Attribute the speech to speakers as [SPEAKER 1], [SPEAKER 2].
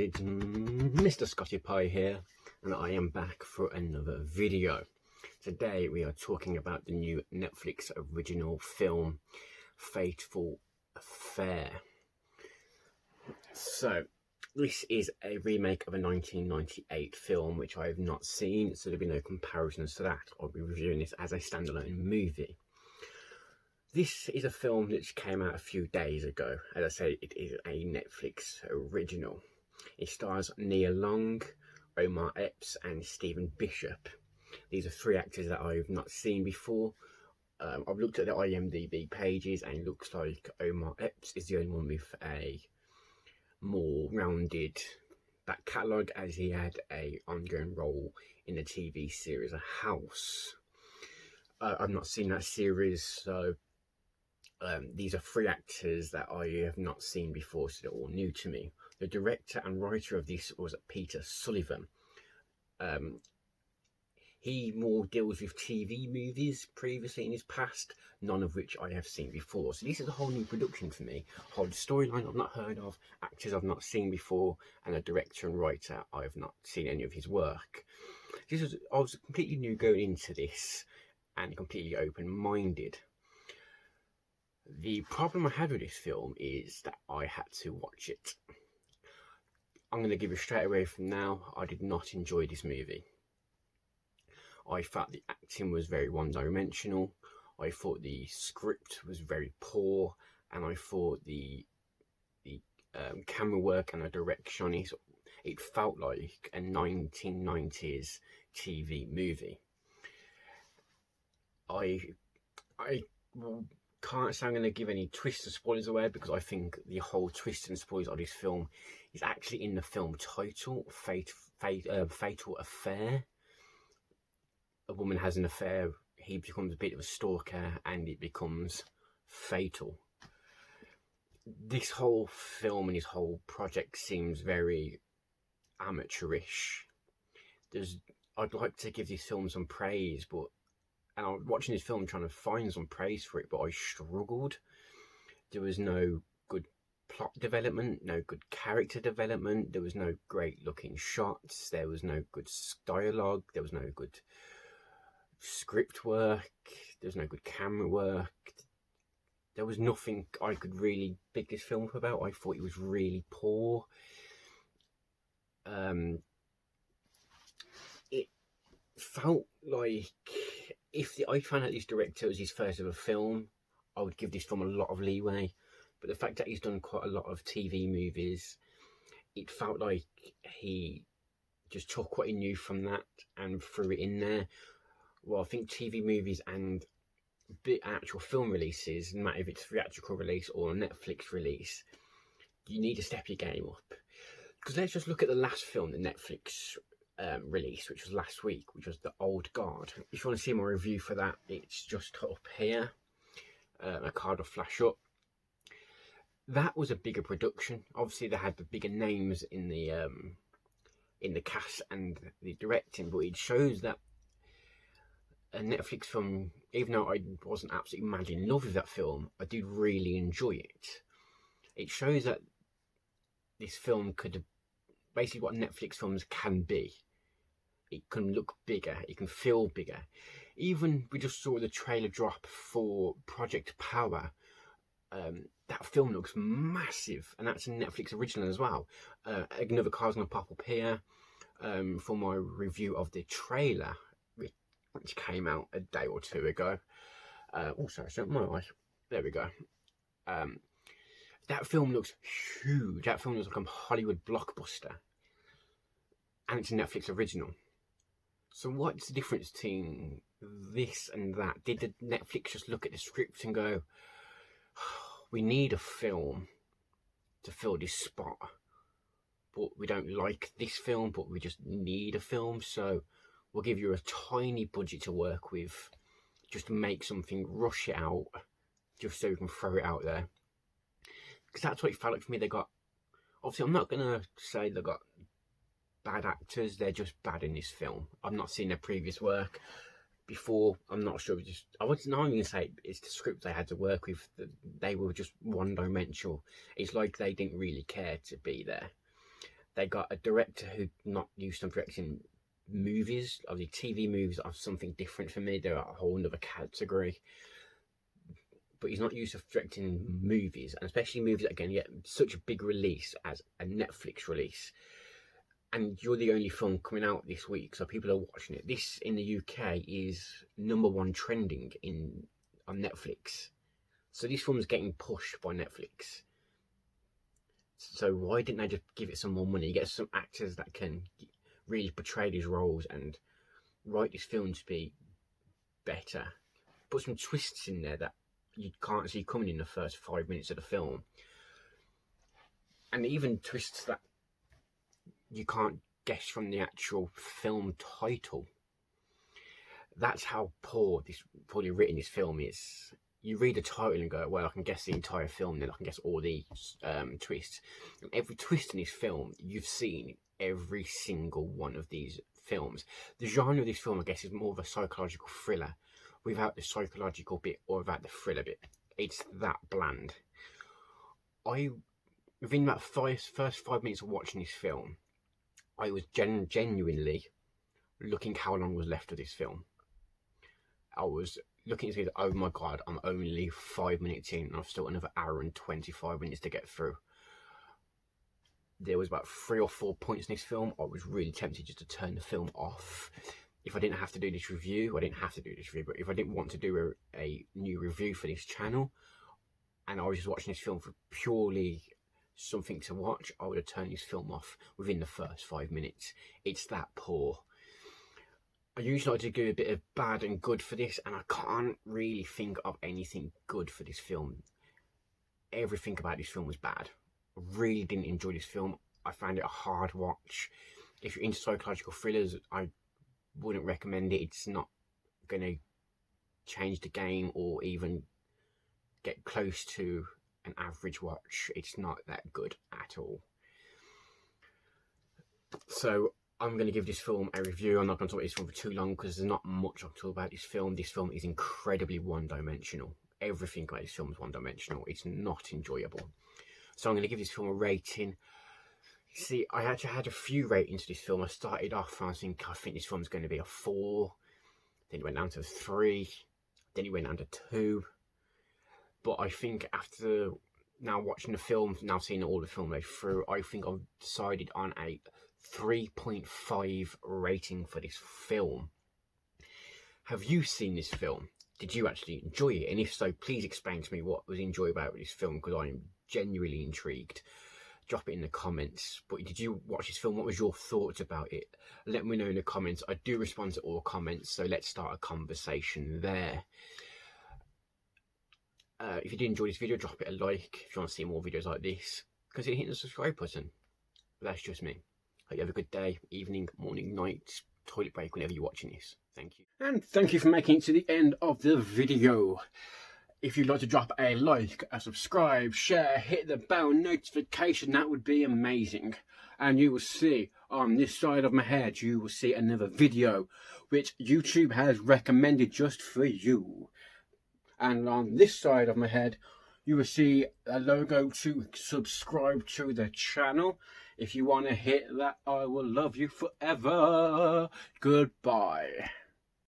[SPEAKER 1] it's Mr. Scotty Pie here, and I am back for another video. Today we are talking about the new Netflix original film, Fateful Affair. So, this is a remake of a 1998 film which I have not seen, so there'll be no comparisons to that. I'll be reviewing this as a standalone movie. This is a film that came out a few days ago. As I say, it is a Netflix original. It stars Nia Long, Omar Epps and Stephen Bishop. These are three actors that I've not seen before. I've looked at the IMDb pages and it looks like Omar Epps is the only one with a more rounded back catalogue, as he had a ongoing role in the TV series A House. I've not seen that series, so these are three actors that I have not seen before, so they're all new to me. The director and writer of this was Peter Sullivan. He more deals with TV movies previously in his past, none of which I have seen before. So this is a whole new production for me. A whole storyline I've not heard of, actors I've not seen before, and a director and writer I have not seen any of his work. I was completely new going into this and completely open-minded. The problem I had with this film is that I had to watch it. I'm going to give it straight away from now, I did not enjoy this movie. I felt the acting was very one-dimensional, I thought the script was very poor, and I thought the camera work and the direction on it felt like a 1990s TV movie. I can't say I'm going to give any twists or spoilers away, because I think the whole twist and spoilers of this film is actually in the film title, Fatal Affair. A woman has an affair, he becomes a bit of a stalker, and it becomes fatal. This whole film and his whole project seems very amateurish. I'd like to give this film some praise, and I was watching this film trying to find some praise for it, but I struggled. There was no good plot development, no good character development, there was no great looking shots, there was no good dialogue, there was no good script work, there was no good camera work. There was nothing I could really big this film up about. I thought it was really poor. It felt like if I found out this director was his first ever film, I would give this film a lot of leeway. But the fact that he's done quite a lot of TV movies, it felt like he just took what he knew from that and threw it in there. Well, I think TV movies and actual film releases, no matter if it's a theatrical release or a Netflix release, you need to step your game up. Because let's just look at the last film that Netflix release, which was last week, which was The Old Guard. If you want to see my review for that, it's just up here. A card will flash up. That was a bigger production. Obviously they had the bigger names in the cast and the directing, but it shows that a Netflix film, even though I wasn't absolutely madly in love with that film, I did really enjoy it. It shows that this film could have basically what Netflix films can be. It can look bigger, it can feel bigger. Even we just saw the trailer drop for Project Power. That film looks massive, and that's a Netflix original as well. Another card's gonna pop up here for my review of the trailer, which came out a day or two ago. Sorry, my eyes. There we go. That film looks huge. That film looks like a Hollywood blockbuster, and it's a Netflix original. So what's the difference between this and that? Did the Netflix just look at the script and go, we need a film to fill this spot, but we don't like this film, but we just need a film, so we'll give you a tiny budget to work with, just to make something, rush it out, just so we can throw it out there. Because that's what it felt like for me. They got, obviously I'm not going to say they got bad actors, they're just bad in this film. I've not seen their previous work before, I'm not sure, I wasn't even going to say it's the script they had to work with, they were just one-dimensional. It's like they didn't really care to be there. They got a director who not used to directing movies. Obviously, TV movies are something different for me. They're a whole other category. But he's not used to directing movies, and especially movies that again get such a big release as a Netflix release. And you're the only film coming out this week, so people are watching it. This in the UK is #1 trending on Netflix. So this film's getting pushed by Netflix. So why didn't they just give it some more money? Get some actors that can really portray these roles and write this film to be better. Put some twists in there that you can't see coming in the first 5 minutes of the film. And even twists that you can't guess from the actual film title. That's how poorly written this film is. You read the title and go, well, I can guess the entire film, then I can guess all the twists. And every twist in this film, you've seen every single one of these films. The genre of this film, I guess, is more of a psychological thriller without the psychological bit or without the thriller bit. It's that bland. Within about first 5 minutes of watching this film, I was genuinely looking how long was left of this film. I was looking at it, oh my god, I'm only 5 minutes in and I've still another hour and 25 minutes to get through. There was about 3 or 4 points in this film I was really tempted just to turn the film off. If I didn't have to do this review, I didn't have to do this review, but if I didn't want to do a new review for this channel, and I was just watching this film for purely something to watch, I would have turned this film off within the first 5 minutes. It's that poor. I usually like to do a bit of bad and good for this, and I can't really think of anything good for this film. Everything about this film was bad. I really didn't enjoy this film. I found it a hard watch. If you're into psychological thrillers, I wouldn't recommend it. It's not going to change the game or even get close to an average watch. It's not that good at all. So I'm going to give this film a review. I'm not going to talk about this film for too long because there's not much I can talk about this film. This film is incredibly one-dimensional. Everything about this film is one-dimensional. It's not enjoyable. So I'm going to give this film a rating. See, I actually had a few ratings to this film. I started off and I think this film's going to be a 4. Then it went down to 3. Then it went down to 2. But I think after now watching the film, now seeing all the film way through, I think I've decided on a 3.5 rating for this film. Have you seen this film? Did you actually enjoy it? And if so, please explain to me what was enjoyable about this film, because I am genuinely intrigued. Drop it in the comments. But did you watch this film? What was your thoughts about it? Let me know in the comments. I do respond to all comments, so let's start a conversation there. If you did enjoy this video, drop it a like if you want to see more videos like this. Consider hitting the subscribe button. But that's just me. Hope you have a good day, evening, morning, night, toilet break, whenever you're watching this. Thank you. And thank you for making it to the end of the video. If you'd like to drop a like, a subscribe, share, hit the bell notification, that would be amazing. And you will see on this side of my head, you will see another video which YouTube has recommended just for you. And on this side of my head, you will see a logo to subscribe to the channel. If you want to hit that, I will love you forever. Goodbye.